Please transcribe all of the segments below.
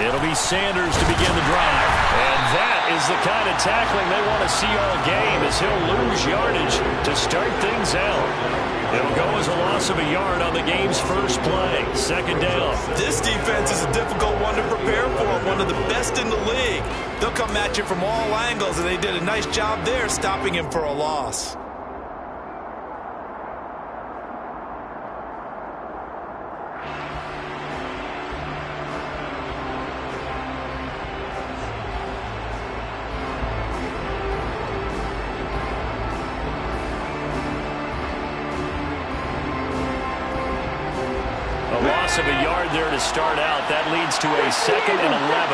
It'll be Sanders to begin the drive. And that is the kind of tackling they want to see all game, as he'll lose yardage to start things out. It'll go as a loss of a yard on the game's first play. Second down. This defense is a difficult one to prepare for, one of the best in the league. They'll come at you from all angles, and they did a nice job there stopping him for a loss. Of a yard there to start out. That leads to a 2nd and 11.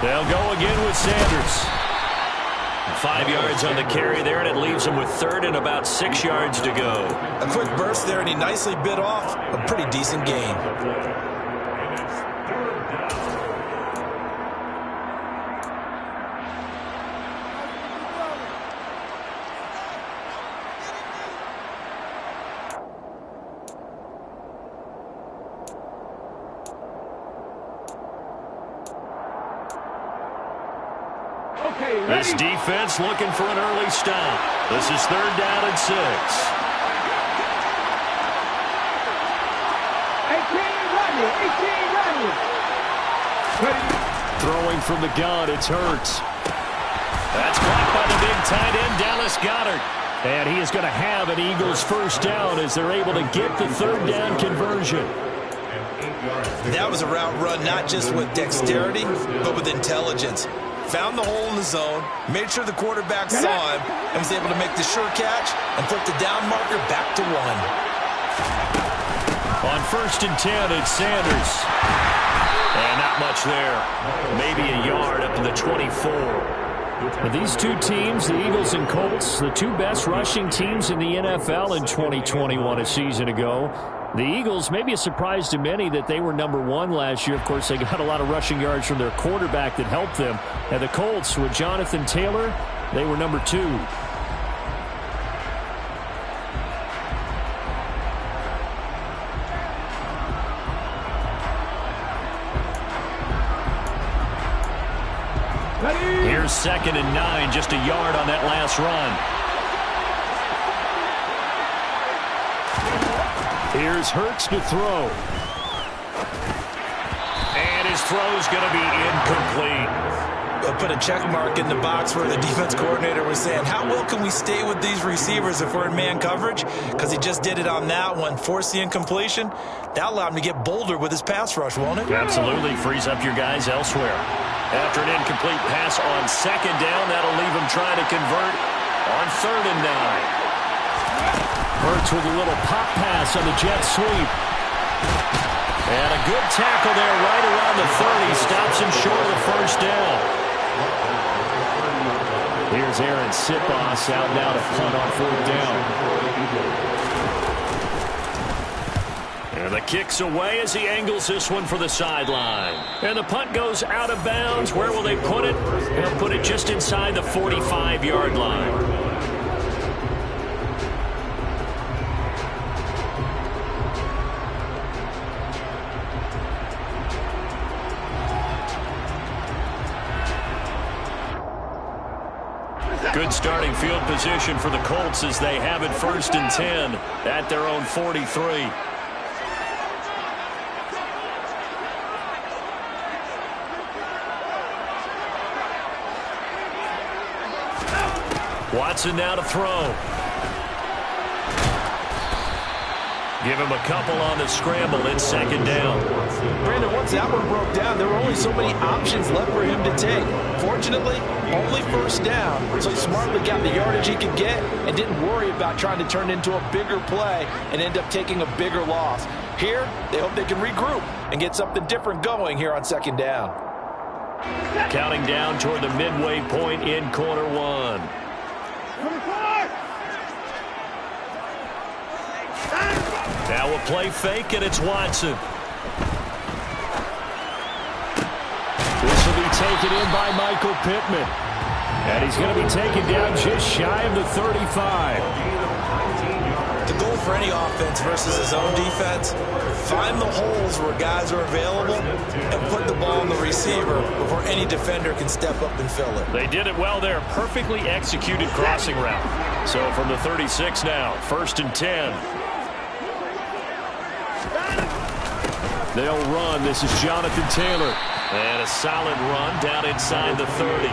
They'll go again with Sanders. 5 yards on the carry there, and it leaves them with 3rd and about 6 yards to go. A quick burst there, and he nicely bit off a pretty decent gain. This defense looking for an early stop. This is 3rd down and 6. 18 running. Throwing from the gun, it's Hurts. That's blocked by the big tight end, Dallas Goedert. And he is going to have an Eagles first down as they're able to get the 3rd down conversion. That was a route run not just with dexterity, but with intelligence. Found the hole in the zone, made sure the quarterback saw him, and was able to make the sure catch and flip the down marker back to 1. On 1st and 10, it's Sanders. And not much there. Maybe a yard up to the 24. These two teams, the Eagles and Colts, the two best rushing teams in the NFL in 2021 a season ago. The Eagles, maybe a surprise to many that they were #1 last year. Of course, they got a lot of rushing yards from their quarterback that helped them. And the Colts, with Jonathan Taylor, they were #2. Here's 2nd and 9, just a yard on that last run. Here's Hurts to throw. And his throw's going to be incomplete. They'll put a check mark in the box where the defense coordinator was saying, how well can we stay with these receivers if we're in man coverage? Because he just did it on that one, forced the incompletion. That allowed him to get bolder with his pass rush, won't it? Absolutely. Frees up your guys elsewhere. After an incomplete pass on 2nd down, that'll leave him trying to convert on 3rd and 9. Hurts with a little pop pass on the jet sweep. And a good tackle there right around the 30. Stops him short of the first down. Here's Aaron Sipos out now to punt on 4th down. And the kick's away as he angles this one for the sideline. And the punt goes out of bounds. Where will they put it? They'll put it just inside the 45-yard line. Good starting field position for the Colts as they have it 1st and 10 at their own 43. Watson now to throw. Give him a couple on the scramble. It's 2nd down. Brandon, once that one broke down, there were only so many options left for him to take. Fortunately, only 1st down, so he smartly got the yardage he could get and didn't worry about trying to turn it into a bigger play and end up taking a bigger loss. Here, they hope they can regroup and get something different going here on 2nd down. Counting down toward the midway point in quarter 1. Now a play fake, and it's Watson. This will be taken in by Michael Pittman. And he's going to be taken down just shy of the 35. The goal for any offense versus his own defense, find the holes where guys are available and put the ball on the receiver before any defender can step up and fill it. They did it well there. Perfectly executed crossing route. So from the 36 now, 1st and 10. They'll run. This is Jonathan Taylor. And a solid run down inside the 30.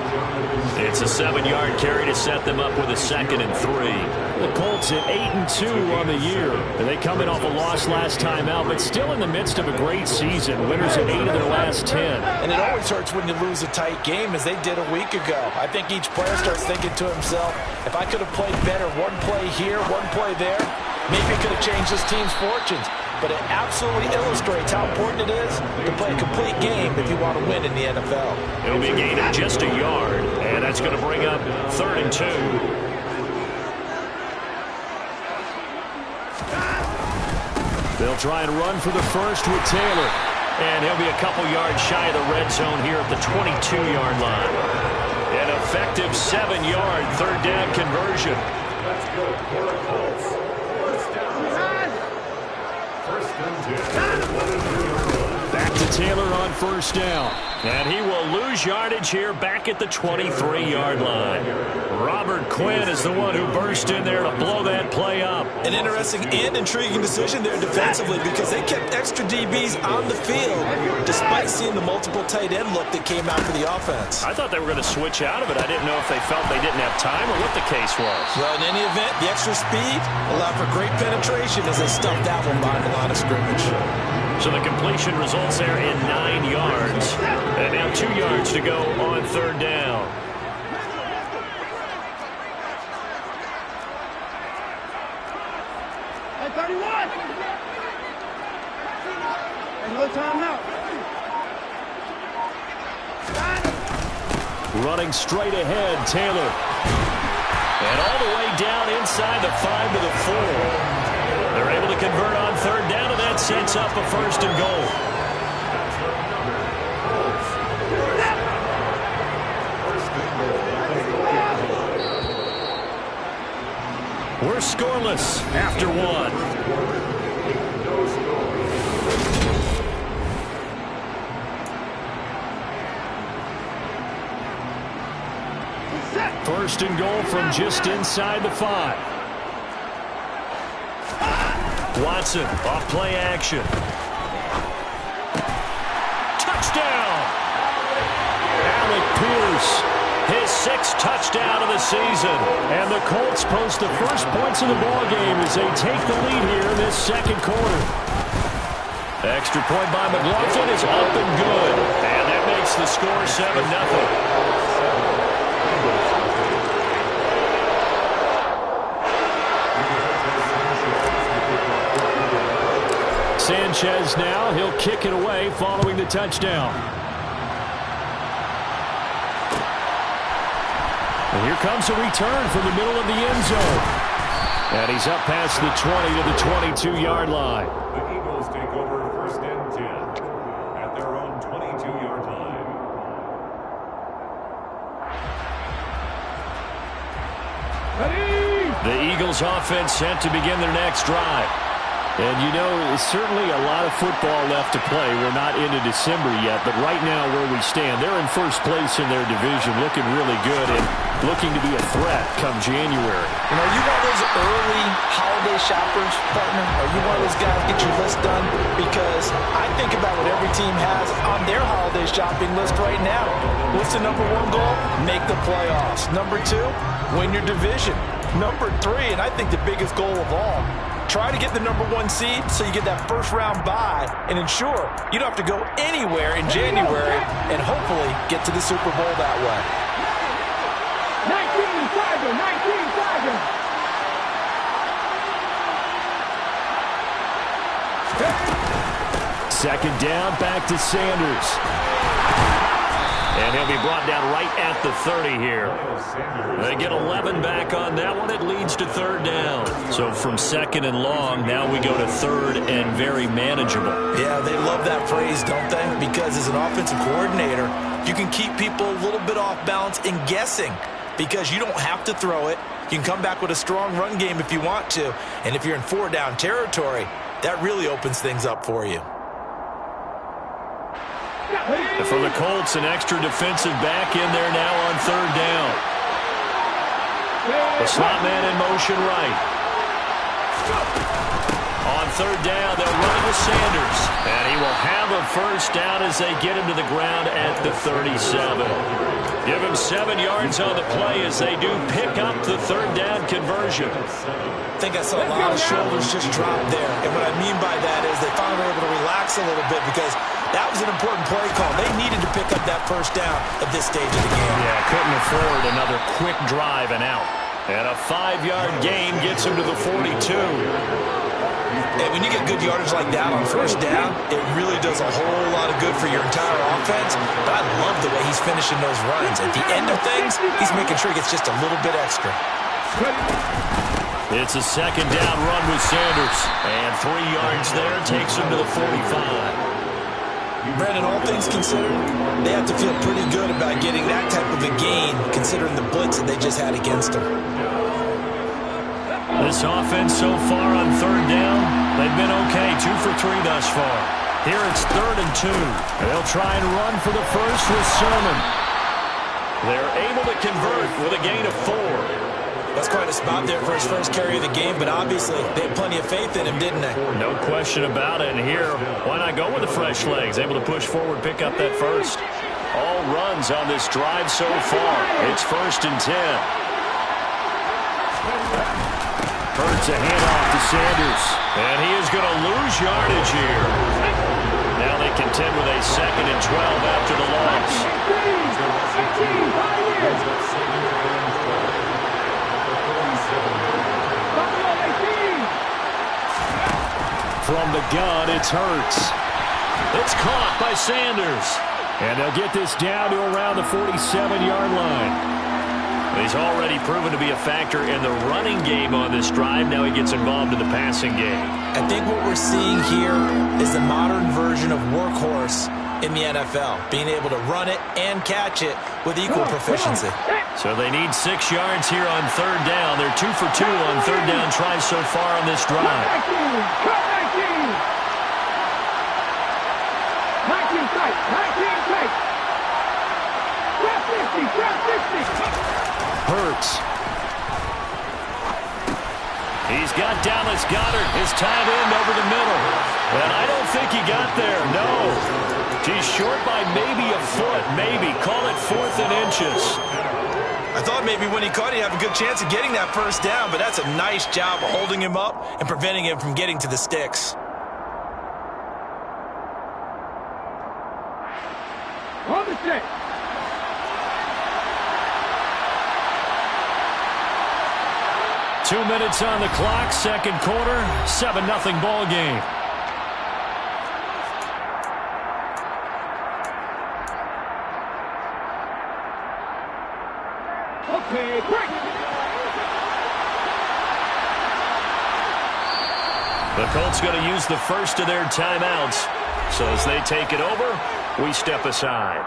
It's a 7-yard carry to set them up with a 2nd and 3. The Colts at 8-2 on the year. They come in off a loss last time out, but still in the midst of a great season. Winners at 8 of their last 10. And it always hurts when you lose a tight game, as they did a week ago. I think each player starts thinking to himself, if I could have played better one play here, one play there, maybe it could have changed this team's fortunes. But it absolutely illustrates how important it is to play a complete game if you want to win in the NFL. It'll be a gain of just a yard, and that's going to bring up 3rd and 2. They'll try and run for the first with Taylor. And he'll be a couple yards shy of the red zone here at the 22-yard line. An effective 7-yard 3rd down conversion. Let's go for the Colts. Back to Taylor on 1st down. And he will lose yardage here back at the 23-yard line. Robert Quinn is the one who burst in there to blow that play up. An interesting and intriguing decision there defensively, because they kept extra DBs on the field despite seeing the multiple tight end look that came out for the offense. I thought they were going to switch out of it. I didn't know if they felt they didn't have time or what the case was. Well, in any event, the extra speed allowed for great penetration as they stuffed that one behind the line of scrimmage. So the completion results there in 9 yards. And now 2 yards to go on 3rd down. Hey, 31! Hey, no timeout. Running straight ahead, Taylor. And all the way down inside the 5 to the 4. They're able to convert on 3rd down, and that sets up a 1st and goal. We're scoreless after 1. First and goal from just inside the 5. Watson off play action. Touchdown! Alec Pierce, his 6th touchdown of the season. And the Colts post the first points of the ballgame as they take the lead here in this 2nd quarter. Extra point by McLaughlin is up and good. And that makes the score 7-0. Sanchez now, he'll kick it away following the touchdown. And here comes a return from the middle of the end zone. And he's up past the 20 to the 22-yard line. The Eagles take over 1st and 10 at their own 22-yard line. Ready! The Eagles offense set to begin their next drive. And, you know, there's certainly a lot of football left to play. We're not into December yet, but right now where we stand, they're in 1st place in their division, looking really good and looking to be a threat come January. You know, are you one of those early holiday shoppers, partner? Are you one of those guys get your list done? Because I think about what every team has on their holiday shopping list right now. What's the #1 goal? Make the playoffs. #2, win your division. #3, and I think the biggest goal of all, try to get the #1 seed so you get that 1st round bye and ensure you don't have to go anywhere in January and hopefully get to the Super Bowl that way. 19 Tiger, 19 Tiger. 2nd down, back to Sanders. And he'll be brought down right at the 30 here. They get 11 back on that one. It leads to 3rd down. So from 2nd and long, now we go to 3rd and very manageable. Yeah, they love that phrase, don't they? Because as an offensive coordinator, you can keep people a little bit off balance and guessing because you don't have to throw it. You can come back with a strong run game if you want to. And if you're in 4-down territory, that really opens things up for you. For the Colts, an extra defensive back in there now on 3rd down. The slot man in motion right. On 3rd down, they'll run with Sanders. And he will have a first down as they get him to the ground at the 37. Give him 7 yards on the play as they do pick up the 3rd down conversion. I think I saw a lot of shoulders just drop there. And what I mean by that is they finally were able to relax a little bit because that was an important play call. They needed to pick up that first down at this stage of the game. Yeah, couldn't afford another quick drive and out. And a 5-yard gain gets him to the 42. And when you get good yardage like that on first down, it really does a whole lot of good for your entire offense. But I love the way he's finishing those runs. At the end of things, he's making sure he gets just a little bit extra. It's a 2nd down run with Sanders. And 3 yards there takes him to the 45. Brandon, all things considered, they have to feel pretty good about getting that type of a gain, considering the blitz that they just had against them. This offense so far on 3rd down, they've been okay. 2 for 3 thus far. Here it's 3rd and 2. They'll try and run for the first with Sermon. They're able to convert with a gain of 4. That's quite a spot there for his first carry of the game, but obviously they had plenty of faith in him, didn't they? No question about it. And here, why not go with the fresh legs? Able to push forward, pick up that first. All runs on this drive so far. It's 1st and 10. Hurts a handoff to Sanders. And he is going to lose yardage here. Now they contend with a 2nd and 12 after the loss. From the gun, it's Hurts. It's caught by Sanders. And they'll get this down to around the 47-yard line. He's already proven to be a factor in the running game on this drive. Now he gets involved in the passing game. I think what we're seeing here is the modern version of workhorse in the NFL, being able to run it and catch it with equal proficiency. So they need 6 yards here on 3rd down. They're 2 for 2 on 3rd down tries so far on this drive. Hurts. He's got Dallas Goedert, his tight end, over the middle. And I don't think he got there, no. He's short by maybe a foot, maybe. Call it 4th and inches. I thought maybe when he caught it, he'd have a good chance of getting that first down, but that's a nice job of holding him up and preventing him from getting to the sticks. On the stick. 2 minutes on the clock, 2nd quarter, 7-0 ball game. Okay, break. The Colts going to use the first of their timeouts. So as they take it over, we step aside.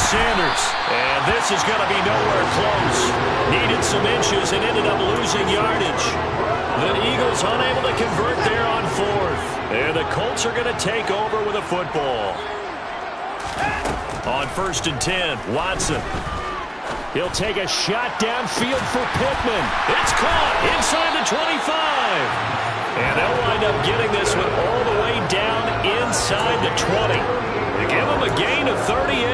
Sanders, and this is going to be nowhere close. Needed some inches and ended up losing yardage. The Eagles unable to convert there on 4th. And the Colts are going to take over with a football. On 1st and 10, Watson. He'll take a shot downfield for Pittman. It's caught inside the 25. And they'll wind up getting this one all the way down inside the 20. To give him a gain of 38.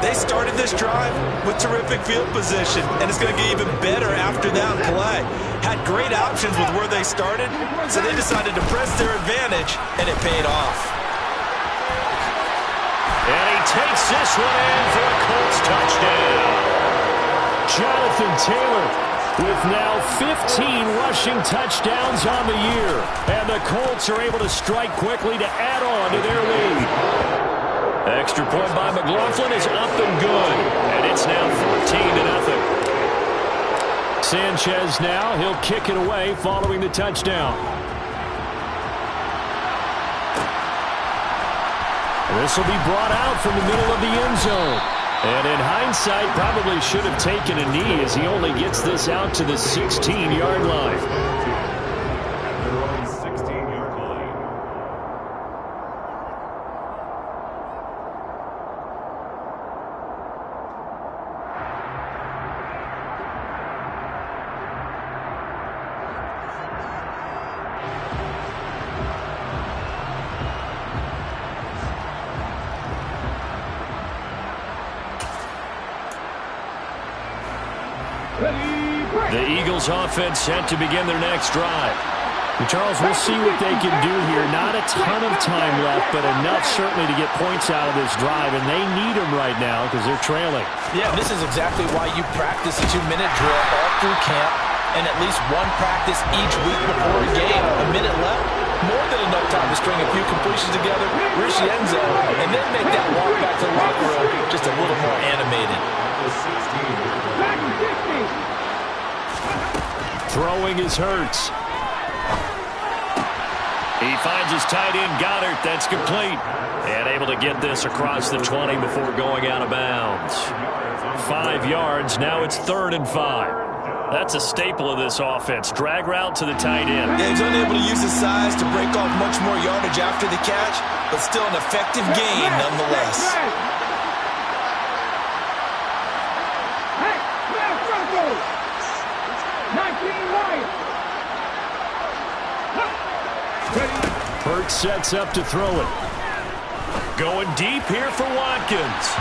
They started this drive with terrific field position, and it's going to get even better after that play. Had great options with where they started, so they decided to press their advantage, and it paid off. And he takes this one in for a Colts touchdown. Jonathan Taylor with now 15 rushing touchdowns on the year. And the Colts are able to strike quickly to add on to their lead. Extra point by McLaughlin is up and good. And it's now 14-0. Sanchez now, he'll kick it away following the touchdown. This will be brought out from the middle of the end zone. And in hindsight, probably should have taken a knee as he only gets this out to the 16-yard line. At their own 16-yard line. The Eagles offense set to begin their next drive. And Charles, we'll see what they can do here. Not a ton of time left, but enough certainly to get points out of this drive, and they need them right now because they're trailing. Yeah, this is exactly why you practice a 2-minute drill all through camp and at least one practice each week before a game. A minute left, more than enough time to string a few completions together, reach the end zone, and then make that walk back to the locker room just a little more animated. Throwing is Hurts. He finds his tight end, Goddard. That's complete. And able to get this across the 20 before going out of bounds. 5 yards. Now it's 3rd and 5. That's a staple of this offense. Drag route to the tight end. Yeah, he's unable to use his size to break off much more yardage after the catch, but still an effective gain nonetheless. Hurts sets up to throw it. Going deep here for Watkins.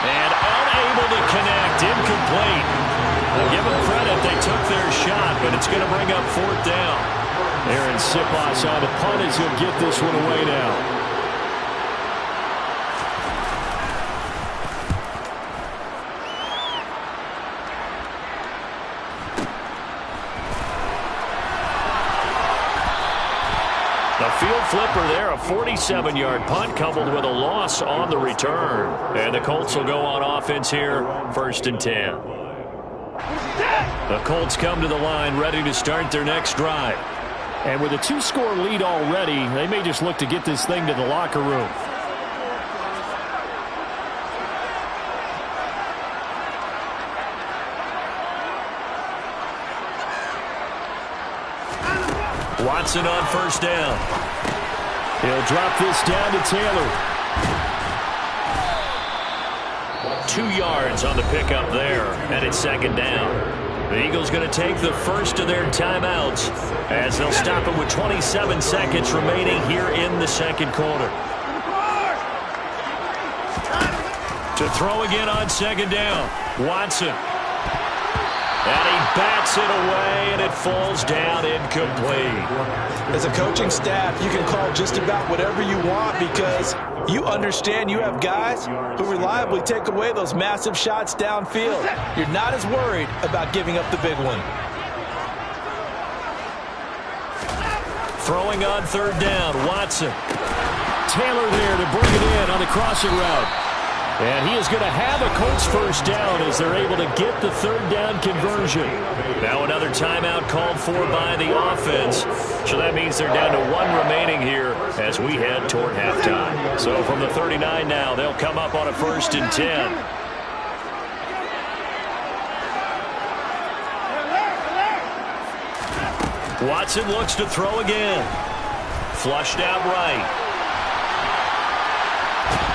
And unable to connect. Incomplete. I'll give them credit. They took their shot, but it's going to bring up 4th down. Aaron Siposs on the punt as he'll get this one away now. Field flipper there, a 47-yard punt coupled with a loss on the return. And the Colts will go on offense here, 1st and 10. The Colts come to the line ready to start their next drive. And with a 2-score lead already, they may just look to get this thing to the locker room. Watson on 1st down. He'll drop this down to Taylor. 2 yards on the pickup there, and it's 2nd down. The Eagles going to take the first of their timeouts as they'll stop it with 27 seconds remaining here in the 2nd quarter. To throw again on 2nd down, Watson. And he bats it away, and it falls down incomplete. As a coaching staff, you can call just about whatever you want because you understand you have guys who reliably take away those massive shots downfield. You're not as worried about giving up the big one. Throwing on 3rd down, Watson. Taylor there to bring it in on the crossing route. And he is going to have a Colts 1st down as they're able to get the 3rd down conversion. Now another timeout called for by the offense. So that means they're down to 1 remaining here as we head toward halftime. So from the 39 now, they'll come up on a 1st and 10. Watson looks to throw again. Flushed out right.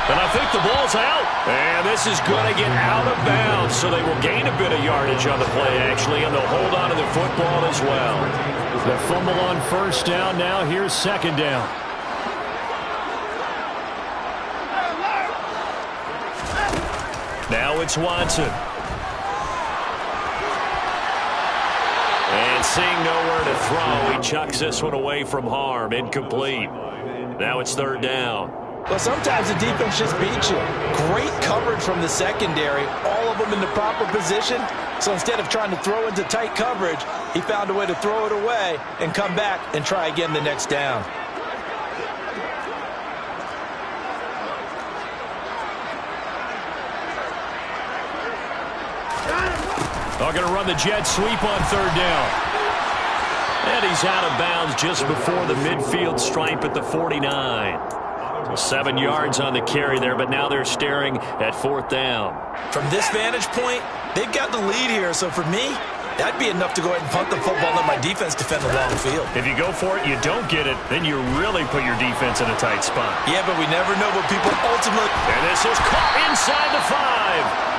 And I think the ball's out. And this is going to get out of bounds, so they will gain a bit of yardage on the play, actually, and they'll hold on to the football as well. The fumble on 1st down. Now here's 2nd down. Now it's Watson. And seeing nowhere to throw, he chucks this one away from harm. Incomplete. Now it's third down. Well, sometimes the defense just beats you. Great coverage from the secondary, all of them in the proper position. So instead of trying to throw into tight coverage, he found a way to throw it away and come back and try again the next down. They're going to run the jet sweep on third down. And he's out of bounds just before the midfield stripe at the 49. 7 yards on the carry there, but now they're staring at fourth down. From this vantage point, they've got the lead here. So for me, that'd be enough to go ahead and punt the football and let my defense defend the long field. If you go for it, you don't get it, then you really put your defense in a tight spot. Yeah, but we never know what people ultimately... And this is caught inside the 5.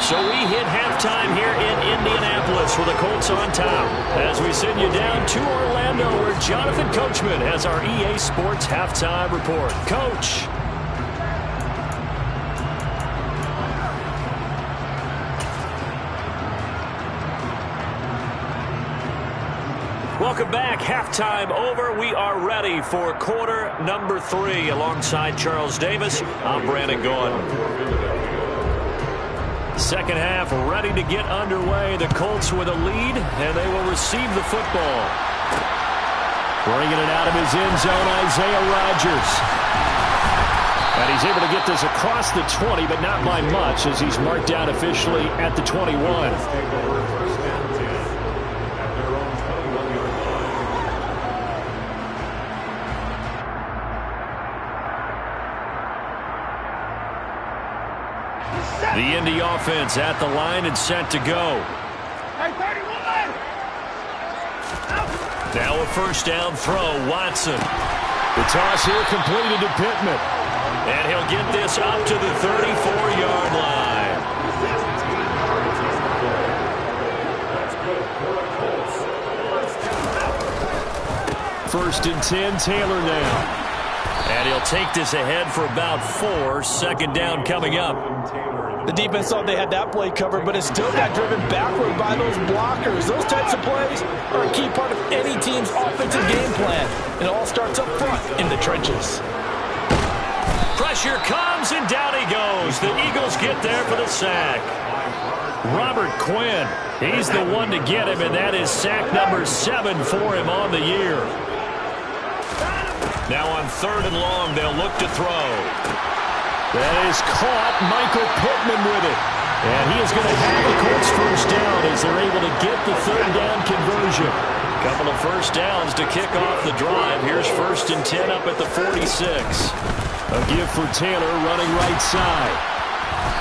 So we hit halftime here in Indianapolis with the Colts on top. As we send you down to Orlando, where Jonathan Coachman has our EA Sports halftime report. Coach. Welcome back. Halftime over. We are ready for quarter number 3. Alongside Charles Davis, I'm Brandon Gordon. Second half ready to get underway. The Colts with a lead, and they will receive the football. Bringing it out of his end zone, Isaiah Rodgers. And he's able to get this across the 20, but not by much, as he's marked down officially at the 21. The Indy offense at the line and set to go. Now a first down throw, Watson. The toss here completed to Pittman. And he'll get this up to the 34-yard line. First and 10, Taylor now. And he'll take this ahead for about 4. Second down coming up. The defense thought they had that play covered, but it still got driven backward by those blockers. Those types of plays are a key part of any team's offensive game plan. It all starts up front in the trenches. Pressure comes, and down he goes. The Eagles get there for the sack. Robert Quinn, he's the one to get him, and that is sack number 7 for him on the year. Now on third and long, they'll look to throw. That is caught. Michael Pittman with it. And he is going to have the Colts first down as they're able to get the third down conversion. Couple of first downs to kick off the drive. Here's first and 10 up at the 46. A give for Taylor running right side.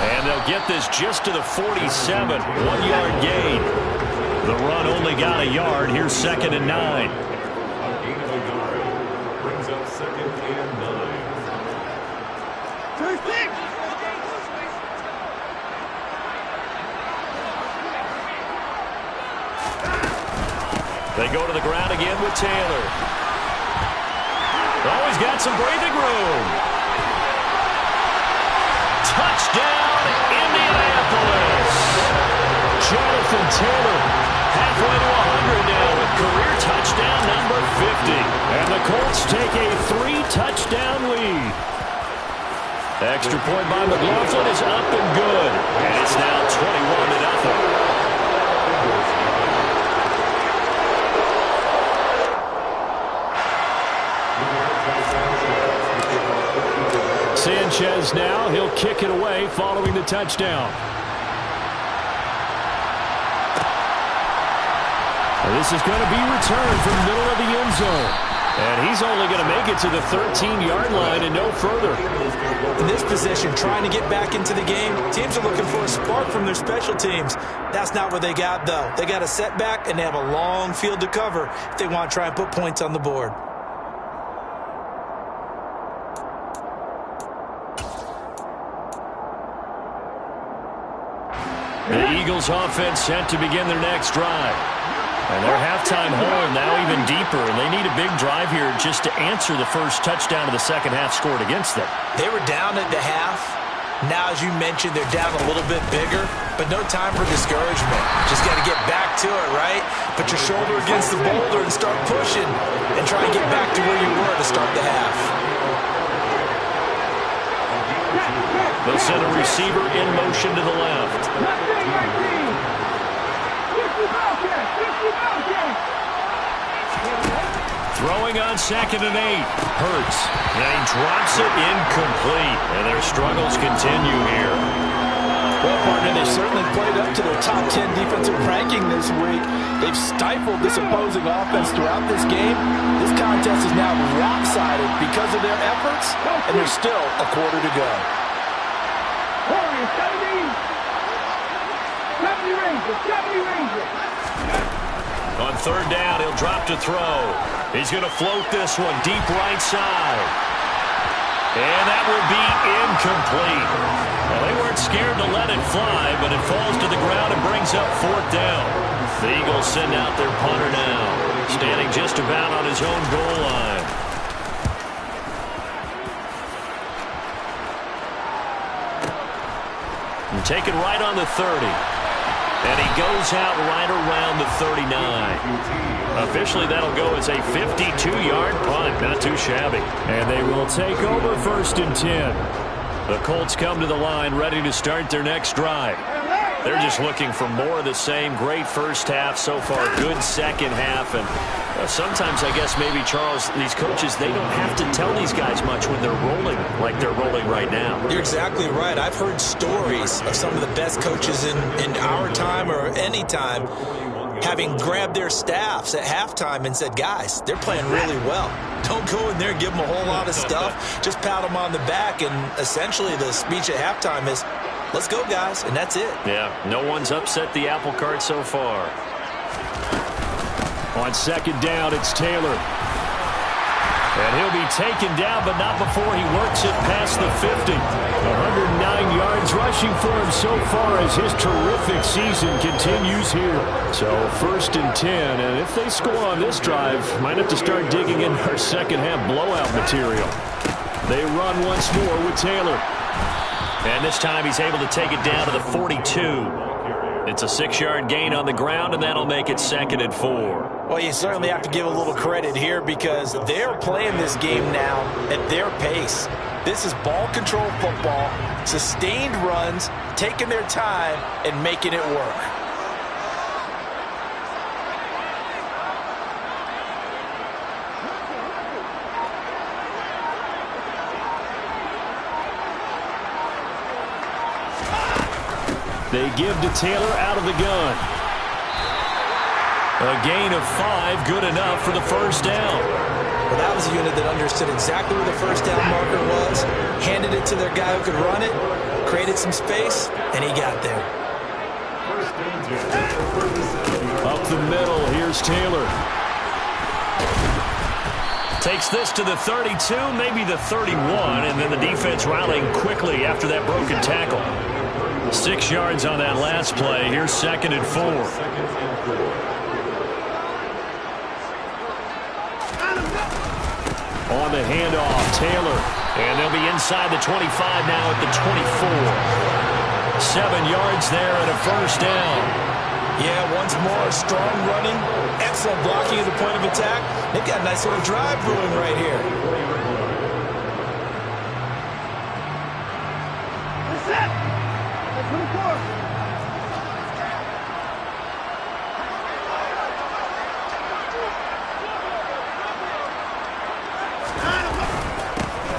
And they'll get this just to the 47. 1-yard gain. The run only got a yard. Here's second and 9. A gain of a yard brings up second and 9. They go to the ground again with Taylor. Oh, he's got some breathing room. Touchdown, Indianapolis. Jonathan Taylor halfway to 100 now with career touchdown number 50. And the Colts take a 3-touchdown lead. Extra point by McLaughlin is up and good. And it's now 21-0. Sanchez now, he'll kick it away following the touchdown. And this is going to be returned from the middle of the end zone. And he's only going to make it to the 13-yard line and no further. In this position, trying to get back into the game, teams are looking for a spark from their special teams. That's not what they got, though. They got a setback, and they have a long field to cover if they want to try and put points on the board. The Eagles offense set to begin their next drive. And their halftime hole now even deeper, and they need a big drive here just to answer the first touchdown of the second half scored against them. They were down at the half. Now, as you mentioned, they're down a little bit bigger, but no time for discouragement. Just got to get back to it, right? Put your shoulder against the boulder and start pushing and try and get back to where you were to start the half. They'll send a receiver in motion to the left. Throwing on 2nd and 8. Hurts. And he drops it incomplete. And their struggles continue here. Well, partner, they've certainly played up to their top 10 defensive ranking this week. They've stifled this opposing offense throughout this game. This contest is now lopsided because of their efforts, and there's still a quarter to go. 70 Rangers. On 3rd down, he'll drop to throw. He's going to float this one deep right side. And that will be incomplete. Well, they weren't scared to let it fly, but it falls to the ground and brings up 4th down. The Eagles send out their punter now, standing just about on his own goal line. And take it right on the 30. And he goes out right around the 39. Officially, that'll go as a 52-yard punt. Not too shabby. And they will take over 1st and 10. The Colts come to the line ready to start their next drive. They're just looking for more of the same. Great first half so far. Good second half. And sometimes, I guess, maybe, Charles, these coaches, they don't have to tell these guys much when they're rolling like they're rolling right now. You're exactly right. I've heard stories of some of the best coaches in our time or any time having grabbed their staffs at halftime and said, guys, they're playing really well. Don't go in there and give them a whole lot of stuff. Just pat them on the back. And essentially the speech at halftime is, let's go, guys, and that's it. Yeah, no one's upset the apple cart so far. On 2nd down, it's Taylor. And he'll be taken down, but not before he works it past the 50. 109 yards rushing for him so far as his terrific season continues here. So 1st and 10, and if they score on this drive, might have to start digging in our second half blowout material. They run once more with Taylor. And this time he's able to take it down to the 42. It's a 6-yard gain on the ground, and that'll make it 2nd and 4. Well, you certainly have to give a little credit here because they're playing this game now at their pace. This is ball control football, sustained runs, taking their time, and making it work. They give to Taylor out of the gun. A gain of 5, good enough for the 1st down. Well, that was a unit that understood exactly where the 1st down marker was, handed it to their guy who could run it, created some space, and he got there. Up the middle, here's Taylor. Takes this to the 32, maybe the 31, and then the defense rallying quickly after that broken tackle. 6 yards on that last play. Here's 2nd and 4. On the handoff, Taylor. And they'll be inside the 25 now at the 24. 7 yards there and a 1st down. Yeah, once more, strong running, excellent blocking at the point of attack. They've got a nice little drive brewing right here.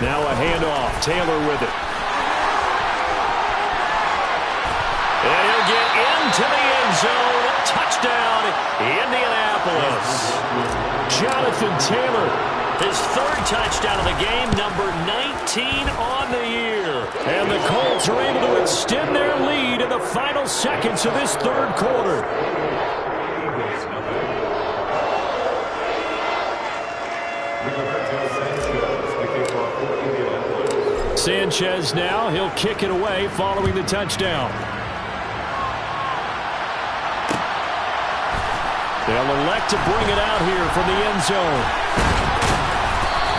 Now a handoff. Taylor with it. And he'll get into the end zone. Touchdown, Indianapolis. Jonathan Taylor, his 3rd touchdown of the game, number 19 on the year. And the Colts are able to extend their lead in the final seconds of this 3rd quarter. Sanchez now, he'll kick it away following the touchdown. They'll elect to bring it out here from the end zone.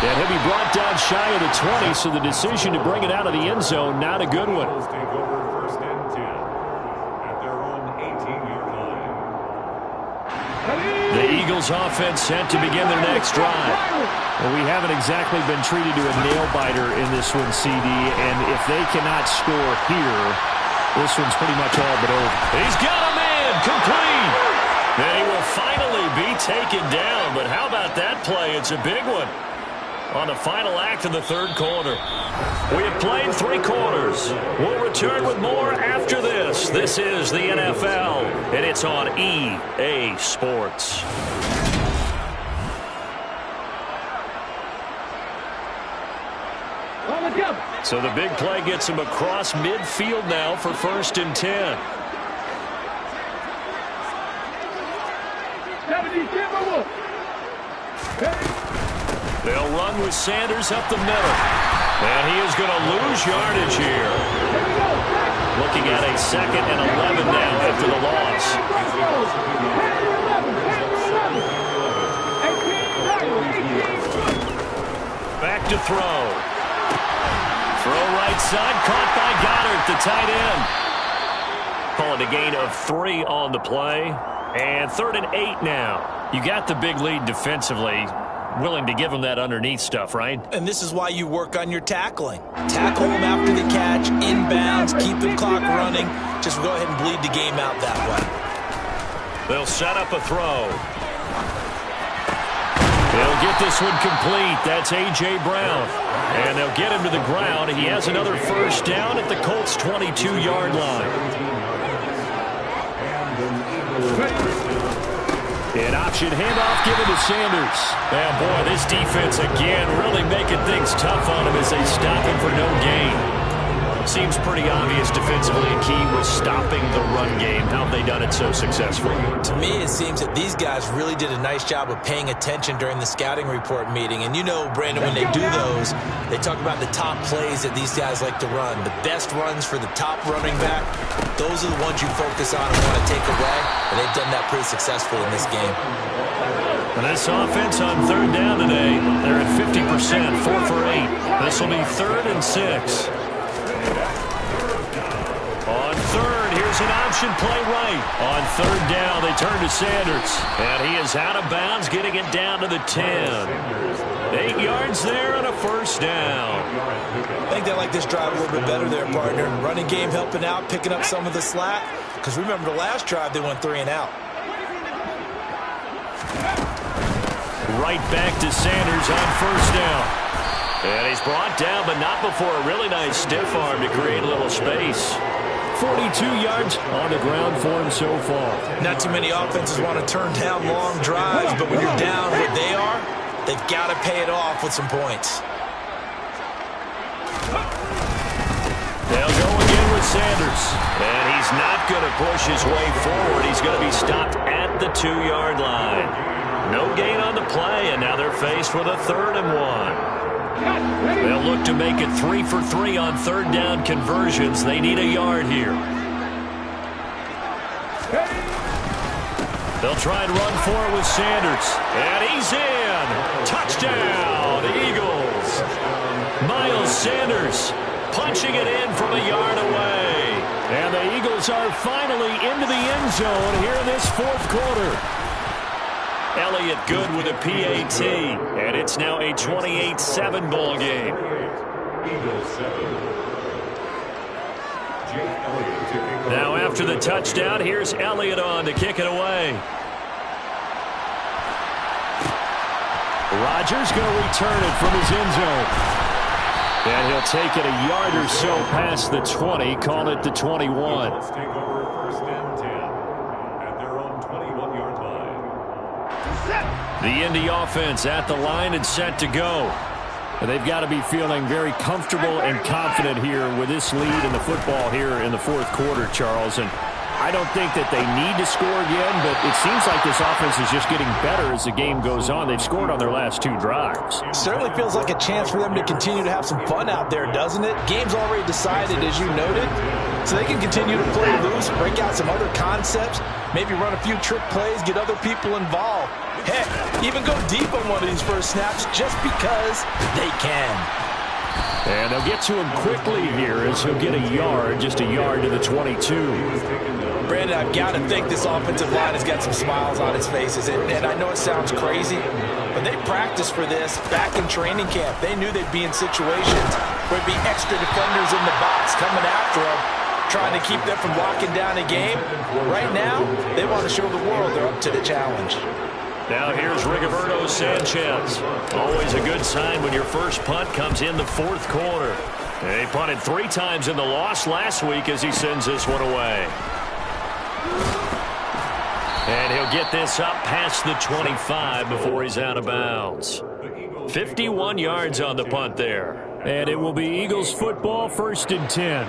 And he'll be brought down shy of the 20, so the decision to bring it out of the end zone, not a good one. Colts take over first and 10 at their own 18-yard line. The Eagles offense set to begin their next drive. Well, we haven't exactly been treated to a nail-biter in this one, CD, and if they cannot score here, this one's pretty much all but over. He's got a man, complete. And he will finally be taken down, but how about that play? It's a big one on the final act of the third quarter. We have played 3 quarters. We'll return with more after this. This is the NFL, and it's on EA Sports. So the big play gets him across midfield now for 1st and 10. They'll run with Sanders up the middle. And he is going to lose yardage here. Looking at a 2nd and 11 now after the loss. Back to throw. Throw right side, caught by Goddard, the tight end. Call it a gain of 3 on the play. And 3rd and 8 now. You got the big lead defensively. Willing to give him that underneath stuff, right? And this is why you work on your tackling. Tackle him after the catch, inbounds, keep the clock running. Just go ahead and bleed the game out that way. They'll set up a throw. They'll get this one complete. That's A.J. Brown. And they'll get him to the ground. He has another 1st down at the Colts' 22-yard line. An option handoff given to Sanders. And boy, this defense again really making things tough on him as they stop him for no gain. Seems pretty obvious defensively a key was stopping the run game. How have they done it so successfully? To me, it seems that these guys really did a nice job of paying attention during the scouting report meeting. And you know, Brandon, when they do those, they talk about the top plays that these guys like to run. The best runs for the top running back, those are the ones you focus on and want to take away. And they've done that pretty successfully in this game. And this offense on 3rd down today, they're at 50%, 4 for 8. This will be 3rd and 6. On 3rd, here's an option play right. On 3rd down, they turn to Sanders. And he is out of bounds, getting it down to the 10. 8 yards there and a 1st down. I think they like this drive a little bit better there, partner. Running game helping out, picking up some of the slack. Because remember, the last drive, they went 3 and out. Right back to Sanders on 1st down. And he's brought down, but not before a really nice stiff arm to create a little space. 42 yards on the ground for him so far. Not too many offenses want to turn down long drives, but when you're down what they are, they've got to pay it off with some points. They'll go again with Sanders. And he's not going to push his way forward. He's going to be stopped at the 2-yard line. No gain on the play, and now they're faced with a 3rd and 1. They'll look to make it 3 for 3 on 3rd down conversions. They need a yard here. They'll try and run for it with Sanders. And he's in. Touchdown, Eagles. Miles Sanders punching it in from a yard away. And the Eagles are finally into the end zone here in this 4th quarter. Elliott good with a PAT, and it's now a 28-7 ball game. Now after the touchdown, here's Elliott on to kick it away. Rodgers going to return it from his end zone. And he'll take it a yard or so past the 20, call it the 21. Let's take over 1st and 10 at their own 21-yard line. The Indy offense at the line and set to go. And they've got to be feeling very comfortable and confident here with this lead in the football here in the 4th quarter, Charles. And I don't think that they need to score again, but it seems like this offense is just getting better as the game goes on. They've scored on their last 2 drives. Certainly feels like a chance for them to continue to have some fun out there, doesn't it? Game's already decided, as you noted. so they can continue to play loose, break out some other concepts, maybe run a few trick plays, get other people involved. Heck, even go deep on one of these first snaps just because they can. And they'll get to him quickly here as he'll get a yard, just a yard to the 22. Brandon, I've got to think this offensive line has got some smiles on its faces. And I know it sounds crazy, but they practiced for this back in training camp. They knew they'd be in situations where there'd be extra defenders in the box coming after them, trying to keep them from locking down a game. Right now, they want to show the world they're up to the challenge. Now here's Rigoberto Sanchez. Always a good sign when your first punt comes in the fourth quarter. He punted 3 times in the loss last week as he sends this one away. And he'll get this up past the 25 before he's out of bounds. 51 yards on the punt there. And it will be Eagles football, 1st and 10.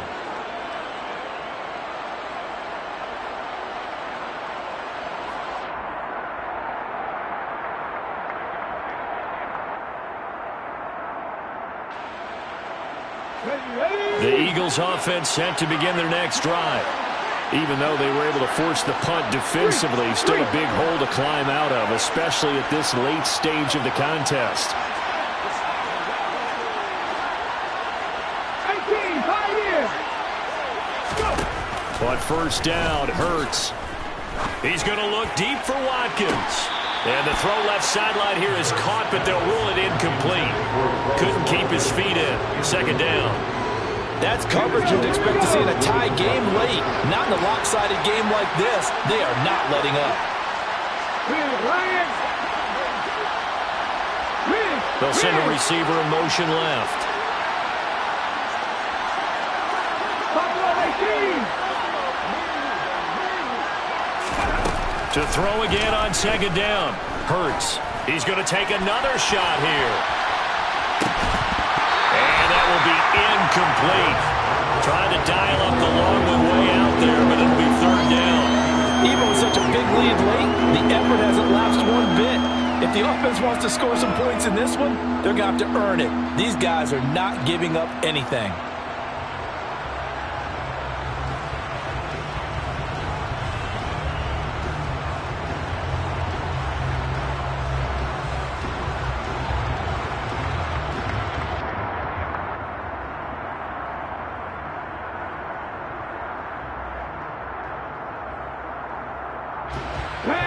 The Eagles offense set to begin their next drive. Even though they were able to force the punt defensively, still a big hole to climb out of, especially at this late stage of the contest. 18, 5 years. On first down, Hurts. He's going to look deep for Watkins. And the throw left sideline here is caught, but they'll rule it incomplete. Couldn't keep his feet in. 2nd down. That's coverage you'd expect to see in a tie game late. Not in a lopsided game like this. They are not letting up. They'll send a receiver in motion left. To throw again on 2nd down. Hurts. He's going to take another shot here. And that will be incomplete. Trying to dial up the long way out there, but it'll be 3rd down. Even with such a big lead late, the effort hasn't lapsed one bit. If the offense wants to score some points in this one, they're going to have to earn it. These guys are not giving up anything.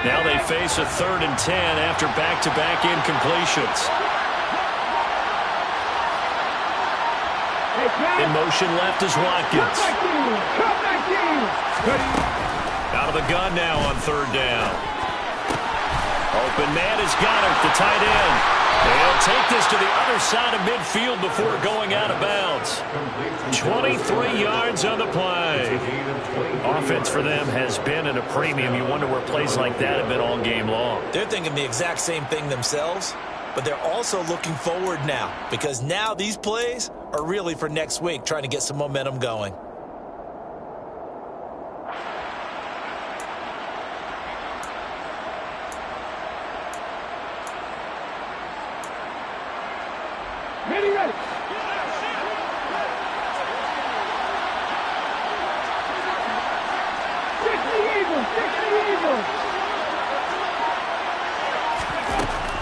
Now they face a 3rd and 10 after back-to-back incompletions. In motion left is Watkins. Out of the gun now on 3rd down. Open man has got it, the tight end. They'll take this to the other side of midfield before going out of bounds. 23 yards on the play. Offense for them has been at a premium. You wonder where plays like that have been all game long. They're thinking the exact same thing themselves, but they're also looking forward now because now these plays are really for next week, trying to get some momentum going. Ready, ready.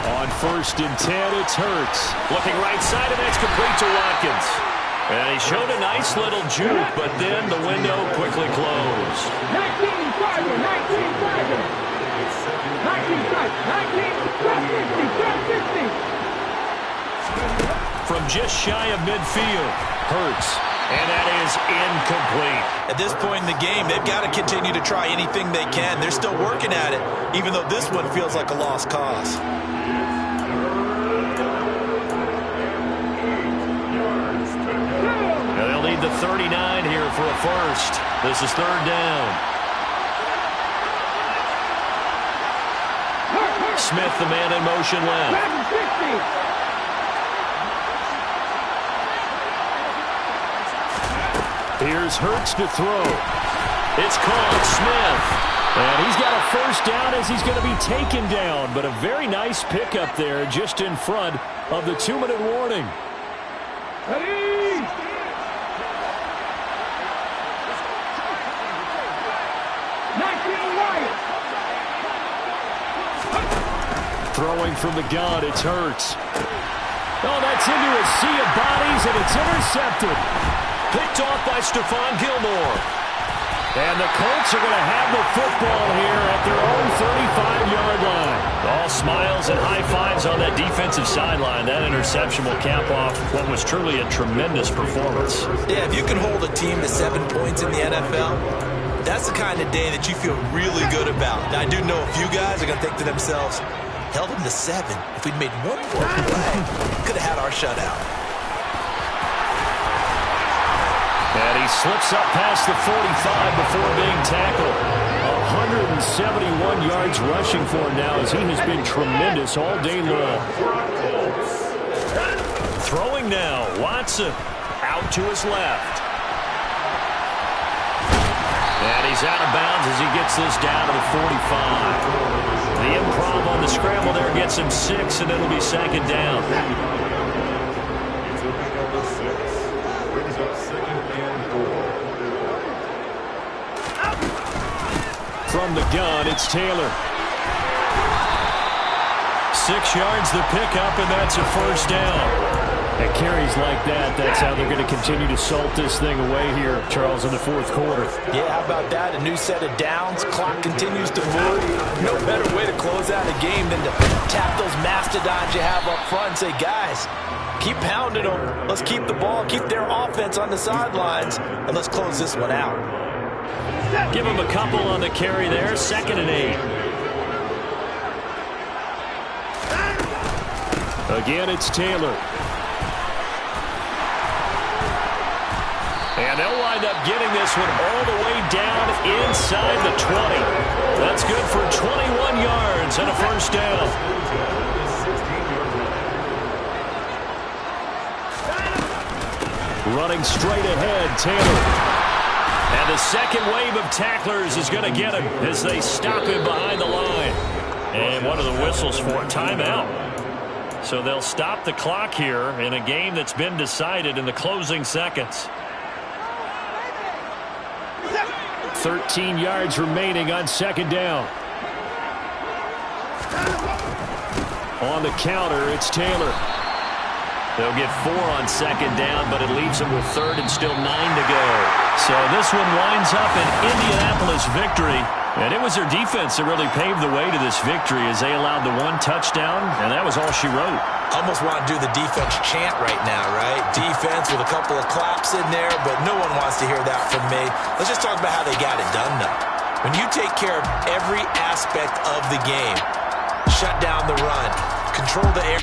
On 1st and 10, it's Hurts. Looking right side, and that's complete to Watkins. And he showed a nice little juke, but then the window quickly closed. 19 Tiger, 19 Tiger. 19 Tiger, 19, 50, 50. From just shy of midfield, Hurts. And that is incomplete. At this point in the game, they've got to continue to try anything they can. They're still working at it, even though this one feels like a lost cause. Now they'll need the 39 here for a first. This is 3rd down. Smith, the man in motion left. Here's Hurts to throw. It's called Smith. And he's got a first down as he's going to be taken down. But a very nice pickup there just in front of the 2-minute warning. Ready. Throwing from the gun, it's Hurts. Oh, that's into a sea of bodies, and it's intercepted. Picked off by Stephon Gilmore. And the Colts are going to have the football here at their own 35-yard line. All smiles and high fives on that defensive sideline. That interception will cap off what was truly a tremendous performance. Yeah, if you can hold a team to 7 points in the NFL, that's the kind of day that you feel really good about. Now, I do know a few guys are going to think to themselves, held them to 7. If we'd made one more play, could have had our shutout. And he slips up past the 45 before being tackled. 171 yards rushing for him now as he has been tremendous all day long. Throwing now, Watson out to his left. And he's out of bounds as he gets this down to the 45. The improv on the scramble there gets him 6, and it'll be second down. From the gun, it's Taylor. 6 yards the pickup, and that's a first down. At carries like that, that's how they're going to continue to salt this thing away here, Charles, in the fourth quarter. Yeah, how about that? A new set of downs. Clock continues to move. No better way to close out a game than to tap those mastodons you have up front and say, guys, keep pounding them. Let's keep the ball, keep their offense on the sidelines, and let's close this one out. Give him a couple on the carry there. 2nd and 8. Again, it's Taylor. And they'll wind up getting this one all the way down inside the 20. That's good for 21 yards and a first down. Running straight ahead, Taylor. And the second wave of tacklers is going to get him as they stop him behind the line. And what are the whistles for? Timeout. So they'll stop the clock here in a game that's been decided in the closing seconds. 13 yards remaining on second down. On the counter, it's Taylor. They'll get 4 on second down, but it leaves them with 3rd and still 9 to go. So this one winds up an Indianapolis victory. And it was their defense that really paved the way to this victory as they allowed the 1 touchdown, and that was all she wrote. Almost want to do the defense chant right now, right? Defense with a couple of claps in there, but no one wants to hear that from me. Let's just talk about how they got it done, though. When you take care of every aspect of the game, shut down the run, control the air.